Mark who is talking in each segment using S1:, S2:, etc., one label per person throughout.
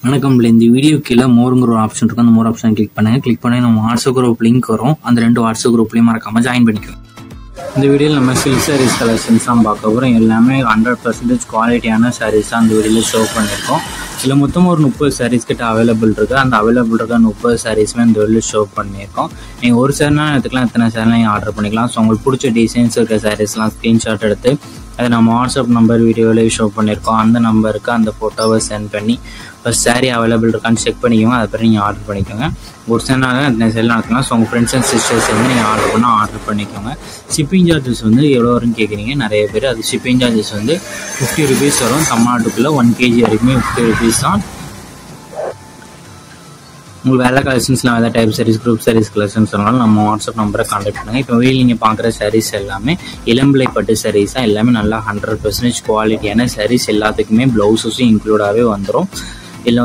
S1: வணக்கம். இந்த வீடியோ கீழே மோருங்கிற ஒரு ஆப்ஷன் இருக்கும். அந்த மோர் ஆப்ஷன் கிளிக் பண்ணி நம்ம வாட்ஸ்அப் குரூப் லிங்க் வரும். அந்த 2 வாட்ஸ்அப் குரூப்லையும் மறக்காம ஜாயின் பண்ணிக்கலாம். இந்த வீடியோவில் நம்ம சில்க் சாரீஸ் கலெக்ஷன்ஸ் தான் பார்க்க போகிறோம். எல்லாமே 100% குவாலிட்டியான சாரீஸ் தான் அந்த வீடியோவில் ஷோ பண்ணியிருக்கோம். இதில் மொத்தமாக ஒரு 30 சாரீஸ் கிட்ட அவைலபிள் இருக்குது. அந்த அவைலபிள் இருக்க 30 சாரீஸுமே இந்த வீடியோவில் ஷோ பண்ணியிருக்கோம். நீங்கள் ஒரு சாரினா எடுத்துக்கலாம், எத்தனை சாரினா நீங்கள் ஆர்டர் பண்ணிக்கலாம். ஸோ உங்களுக்கு பிடிச்ச டிசைன்ஸ் இருக்க சாரீஸ்லாம் ஸ்க்ரீன்ஷாட் எடுத்து அதை நம்ம வாட்ஸ்அப் நம்பர் வீடியோவிலே ஷோ பண்ணியிருக்கோம். அந்த நம்பருக்கு அந்த ஃபோட்டோவை சென்ட் பண்ணி ஃபஸ்ட் சாரீ அவைலபிள் இருக்கான்னு செக் பண்ணிக்கோங்க. அதை பிறகு நீங்கள் ஆர்டர் பண்ணிக்கோங்க. ஒரு சாரினால அந்த செல் நடத்தலாம். ஸோ உங்கள் ஃப்ரெண்ட்ஸ் அண்ட் சிஸ்டர்ஸ் வந்து நீங்கள் ஆர்டர் பண்ணால் ஆர்டர் பண்ணிக்கோங்க. ஷிப்பிங் சார்ஜஸ் வந்து எவ்வளோ வரும்னு கேட்குறீங்க நிறைய பேர். அது ஷிப்பிங் சார்ஜஸ் வந்து 50 ருபீஸ் வரும். தமிழ்நாட்டுக்குள்ளே 1 kg வரைக்குமே 50 ருபீஸ் தான். உங்களுக்கு வேலை கலெக்ஷன்ஸ்லாம் வேலை type saris, group saris collections சொன்னாலும் நம்ம வாட்ஸ்அப் நம்பரை கான்டாக்ட் பண்ணுங்கள். இப்போ வெளியில் நீங்கள் பார்க்குற சாரீஸ் எல்லாமே இளம்பிள்ளை பட்டு சாரீஸ் தான். எல்லாமே நல்லா 100% குவாலிட்டியான சாரீஸ். எல்லாத்துக்குமே ப்ளவுஸஸும் இன்க்ளூடாகவே வந்துடும். இல்லை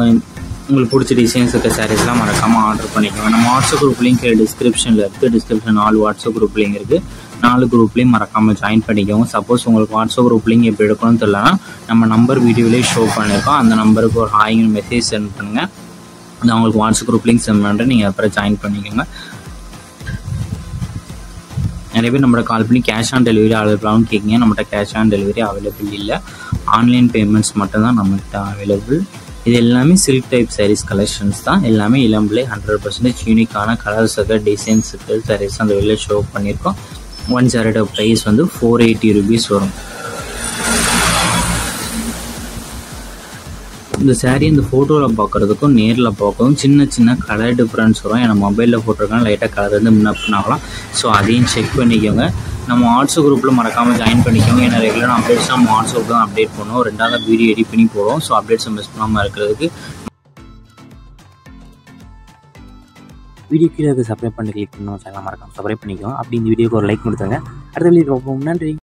S1: உங்களுக்கு பிடிச்ச டிசைன்ஸ் இருக்க சாரீஸ்லாம் மறக்காமல் ஆர்டர் பண்ணிக்கோங்க. நம்ம வாட்ஸ்அப் குரூப் லிங்க் டிஸ்கிரிப்ஷனில் இருக்குது. டிஸ்கிரிப்ஷன் 4 வாட்ஸ்அப் குரூப் லிங்க் இருக்குது. 4 குரூப்லேயும் மறக்காமல் ஜாயின் பண்ணிக்கோங்க. சப்போஸ் உங்களுக்கு வாட்ஸ்அப் குரூப் லிங்க் எப்படி எடுக்கணும்னு தெரியலனா நம்ம நம்பர் வீடியோவிலே ஷோ பண்ணியிருக்கோம். அந்த நம்பருக்கு ஒரு ஹாய்னு மெசேஜ் சென்ட் பண்ணுங்கள். நான் உங்களுக்கு வாட்ஸ்அப் குரூப் லிங்க் சென்ட் பண்ணுறேன். நீங்கள் அப்புறம் ஜாயின் பண்ணிக்கோங்க. நிறைய பேர் நம்மளோட கால் பண்ணி கேஷ் ஆன் டெலிவரி அவைலபிளாகவும் கேட்குங்க. நம்மகிட்ட கேஷ் ஆன் டெலிவரி அவைலபிள் இல்லை. ஆன்லைன் பேமெண்ட்ஸ் மட்டும்தான் நம்மகிட்ட அவைலபிள். இது எல்லாமே சில்க் டைப் சாரீஸ் கலெக்ஷன்ஸ் தான். எல்லாமே இளம்பிள்ளை 100% யூனிக்கான கலர்ஸ் இருக்க டிசைன்ஸ் இருக்க சாரீஸ் அந்த வெளியில் ஷோ பண்ணியிருக்கோம். 1 சாரியோட ப்ரைஸ் வந்து 480 ருபீஸ் வரும். இந்த சாரீ இந்த ஃபோட்டோவில் பார்க்குறதுக்கும் நேரில் பார்க்கவும் சின்ன கலர் டிஃப்ரென்ஸ் வரும். ஏன்னா மொபைலில் போட்டிருக்காங்க லைட்டாக கலர் வந்து முன்னாகலாம். ஸோ அதையும் செக் பண்ணிக்கோங்க. நம்ம வாட்ஸ்அப் குரூப்பில் மறக்காமல் ஜாயின் பண்ணிக்கோங்க. ஏன்னா ரெகுலர் அப்டேட்ஸ் நம்ம வாட்ஸ்அப் தான் அப்டேட் பண்ணுவோம். 2வது வீடியோ எடிட் பண்ணி போடுவோம். ஸோ அப்டேட்ஸை மிஸ் பண்ணாமல் இருக்கிறதுக்கு வீடியோ கீழே சப்ஸ்கிரைப் பண்ணி கிளிக் பண்ணணும். சேனல் மறக்காமல் சப்ஸ்கிரைப் பண்ணிக்கோங்க. அப்படி இந்த வீடியோக்கு ஒரு லைக் கொடுத்துருங்க. அடுத்த வீடியோ பார்ப்போம். நன்றி.